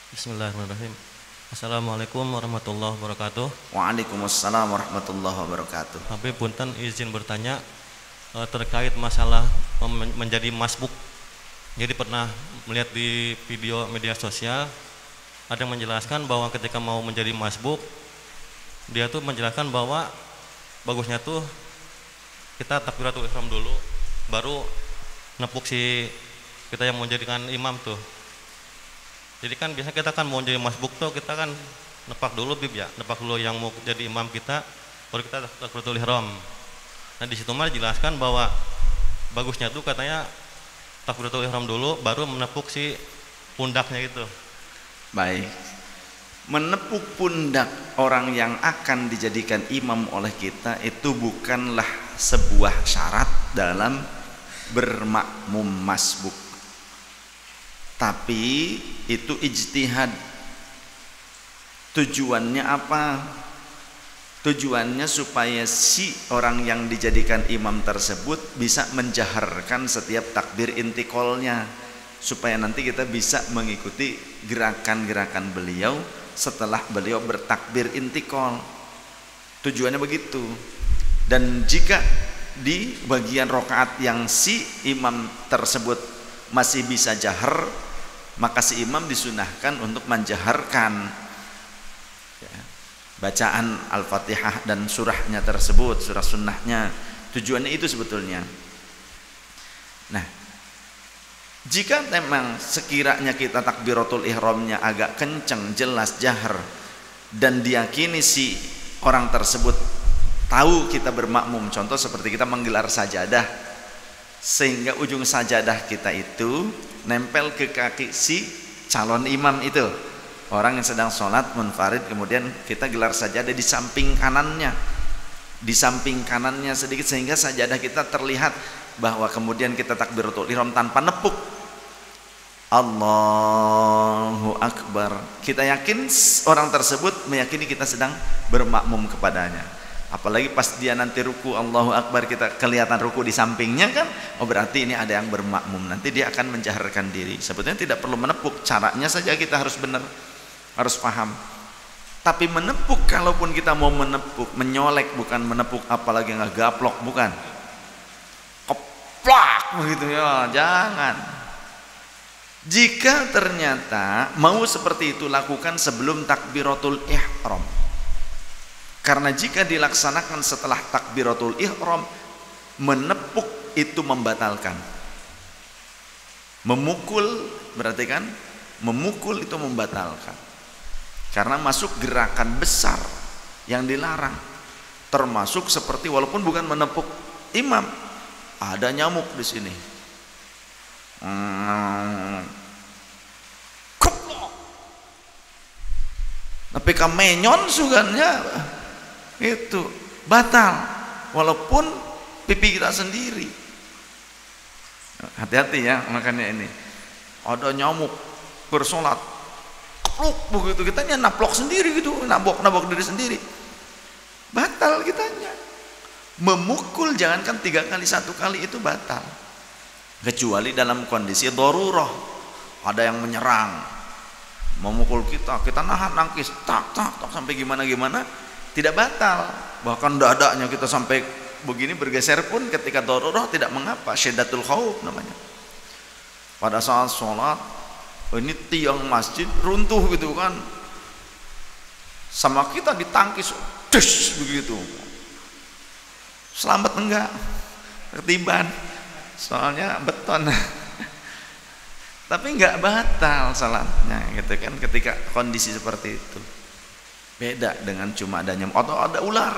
Bismillahirrahmanirrahim. Assalamualaikum warahmatullahi wabarakatuh. Waalaikumsalam warahmatullahi wabarakatuh. Habib punten izin bertanya terkait masalah menjadi masbuk. Jadi pernah melihat di video media sosial ada yang menjelaskan bahwa ketika mau menjadi masbuk, dia tuh menjelaskan bahwa bagusnya tuh kita takbiratul ihram dulu, baru nepuk si kita yang mau jadikan imam tuh. Jadi kan biasanya kita kan mau jadi masbuk tuh kita kan nepak dulu bib ya, nepak dulu yang mau jadi imam kita, baru kita takbiratul ihram. Nah di situ mah dijelaskan bahwa bagusnya tuh katanya takbiratul ihram dulu, baru menepuk si pundaknya itu. Baik, menepuk pundak orang yang akan dijadikan imam oleh kita itu bukanlah sebuah syarat dalam bermakmum masbuk, tapi itu ijtihad. Tujuannya apa? Tujuannya supaya si orang yang dijadikan imam tersebut bisa menjaharkan setiap takbir intiqolnya, supaya nanti kita bisa mengikuti gerakan-gerakan beliau setelah beliau bertakbir intiqol. Tujuannya begitu. Dan jika di bagian rokaat yang si imam tersebut masih bisa jahar, maka si imam disunahkan untuk menjaharkan bacaan Al-Fatihah dan surahnya tersebut, surah sunnahnya. Tujuannya itu sebetulnya. Nah, jika memang sekiranya kita takbiratul ihramnya agak kenceng, jelas, jahar, dan diyakini si orang tersebut tahu kita bermakmum, contoh seperti kita menggelar sajadah sehingga ujung sajadah kita itu nempel ke kaki si calon imam itu, orang yang sedang sholat munfarid, kemudian kita gelar sajadah di samping kanannya sedikit sehingga sajadah kita terlihat, bahwa kemudian kita takbiratul ihram tanpa nepuk, Allahu Akbar, kita yakin orang tersebut meyakini kita sedang bermakmum kepadanya. Apalagi pas dia nanti ruku Allahu Akbar, kita kelihatan ruku di sampingnya kan, oh berarti ini ada yang bermakmum, nanti dia akan menjaharkan diri. Sebetulnya tidak perlu menepuk, caranya saja kita harus benar, harus paham. Tapi menepuk, kalaupun kita mau menepuk, menyolek, bukan menepuk apalagi nggak gaplok, bukan keplak begitu ya, jangan. Jika ternyata mau seperti itu, lakukan sebelum takbiratul ihram. Karena jika dilaksanakan setelah takbiratul ihram, menepuk itu membatalkan. Memukul berarti kan, memukul itu membatalkan. Karena masuk gerakan besar yang dilarang. Termasuk seperti walaupun bukan menepuk imam, ada nyamuk di sini. Tapi kamenyon sugannya itu batal walaupun pipi kita sendiri. Hati-hati ya, makanya ini ada nyamuk bersolat kepluk begitu, kitanya naplok sendiri gitu, nabok diri sendiri, batal kitanya. Memukul jangankan 3 kali, 1 kali itu batal, kecuali dalam kondisi darurah, ada yang menyerang memukul kita, kita nahan, nangkis, tak sampai gimana tidak batal. Bahkan dadanya kita sampai begini bergeser pun ketika darurah tidak mengapa, syiddatul khauf namanya. Pada saat sholat ini tiang masjid runtuh gitu kan, sama kita ditangkis, dus begitu, selamat enggak? Ketiban, soalnya beton. Tapi enggak batal salatnya gitu kan ketika kondisi seperti itu. Beda dengan cuma ada nyamuk atau ada ular,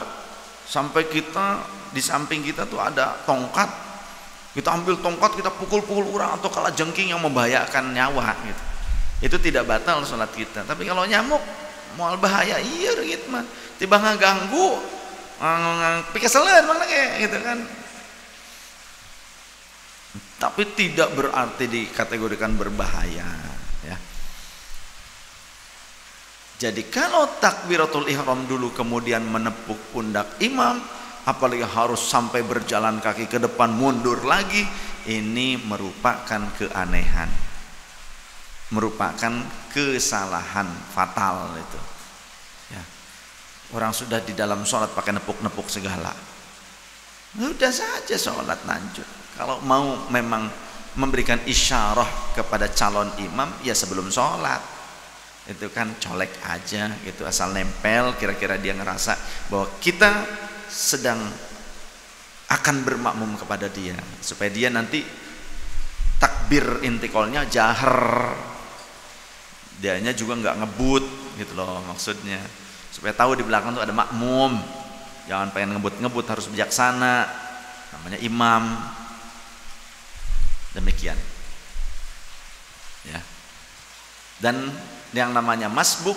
sampai kita di samping kita tuh ada tongkat, kita ambil tongkat kita pukul-pukul orang, atau kala jengking yang membahayakan nyawa gitu, itu tidak batal salat kita. Tapi kalau nyamuk moal bahaya iya gitu mah, tiba ngaganggu pikeseleun mana kayak gitu kan. Tapi tidak berarti dikategorikan berbahaya ya. Jadi kalau takbiratul ihram dulu kemudian menepuk pundak imam, apalagi harus sampai berjalan kaki ke depan mundur lagi, ini merupakan keanehan. merupakan kesalahan fatal itu. Ya. Orang sudah di dalam sholat pakai nepuk-nepuk segala. Udah saja sholat lanjut. Kalau mau memang memberikan isyarah kepada calon imam, ya sebelum sholat itu kan colek aja gitu, asal nempel, kira-kira dia ngerasa bahwa kita sedang akan bermakmum kepada dia, supaya dia nanti takbir intikolnya jahar, dianya juga nggak ngebut gitu loh maksudnya, supaya tahu di belakang tuh ada makmum, jangan pengen ngebut-ngebut, harus bijaksana, namanya imam. Demikian ya. Dan yang namanya masbuk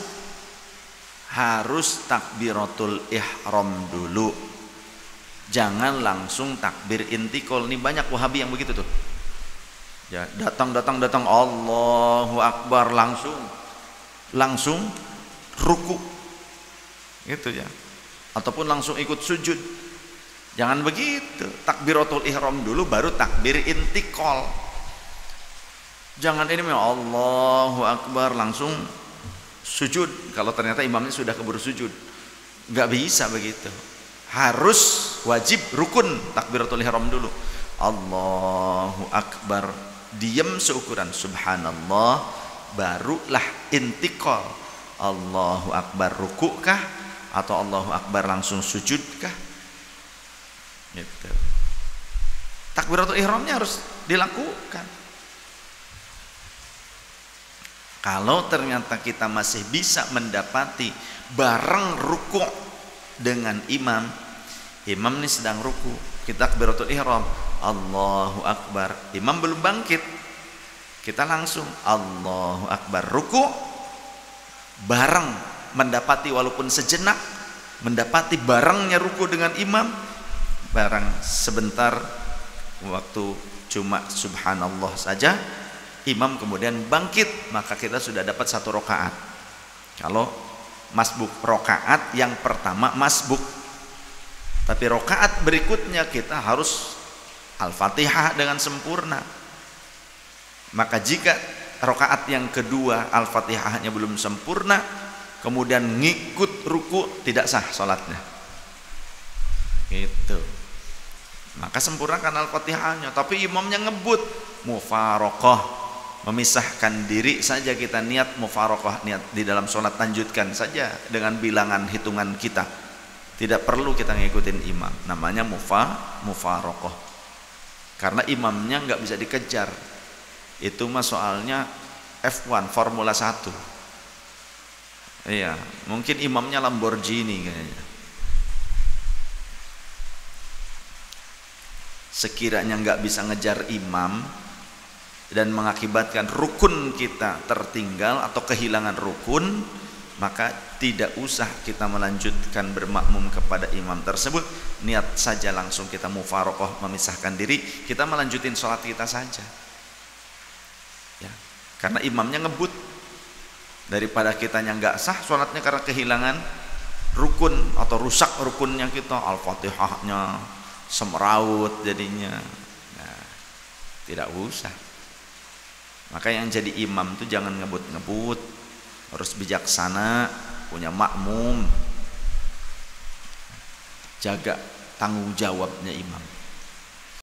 harus takbiratul ihram dulu, jangan langsung takbir intikol. Ini banyak Wahabi yang begitu tuh ya, datang Allahu Akbar langsung ruku gitu ya, ataupun langsung ikut sujud. Jangan begitu, takbiratul ihram dulu baru takbir intikol. Jangan ini Allahu Akbar langsung sujud kalau ternyata imamnya sudah keburu sujud. Nggak bisa begitu, harus wajib rukun takbiratul ihram dulu. Allahu Akbar, diam seukuran subhanallah, barulah intikol. Allahu Akbar ruku kah atau Allahu Akbar langsung sujud kah gitu. Takbiratul ihramnya harus dilakukan. Kalau ternyata kita masih bisa mendapati bareng ruku dengan imam ini sedang ruku, kita takbiratul ihram Allahu Akbar, imam belum bangkit, kita langsung Allahu Akbar ruku, bareng mendapati walaupun sejenak, mendapati barengnya ruku dengan imam, barang sebentar waktu cuma subhanallah saja, imam kemudian bangkit, maka kita sudah dapat 1 rakaat. Kalau masbuk rakaat yang pertama masbuk, tapi rakaat berikutnya kita harus Al-Fatihah dengan sempurna. Maka jika rakaat yang kedua Al-Fatihahnya belum sempurna, kemudian ngikut ruku, tidak sah sholatnya gitu. Maka sempurnakan Al-Fatihahnya, tapi imamnya ngebut, mufaroqah, memisahkan diri saja, kita niat mufaroqah, niat di dalam sholat, lanjutkan saja dengan bilangan hitungan kita, tidak perlu kita ngikutin imam, namanya mufaroqah, karena imamnya nggak bisa dikejar. Itu mah soalnya F1 Formula 1. Iya, mungkin imamnya Lamborghini kayaknya. Sekiranya nggak bisa ngejar imam dan mengakibatkan rukun kita tertinggal atau kehilangan rukun, maka tidak usah kita melanjutkan bermakmum kepada imam tersebut. Niat saja langsung kita mufaroqah, memisahkan diri, kita melanjutin sholat kita saja ya, karena imamnya ngebut. Daripada kitanya nggak sah sholatnya karena kehilangan rukun atau rusak rukunnya kita, Al-Fatihahnya semeraut jadinya. Nah, tidak usah. Maka yang jadi imam itu jangan ngebut-ngebut, harus bijaksana, punya makmum, jaga tanggung jawabnya imam.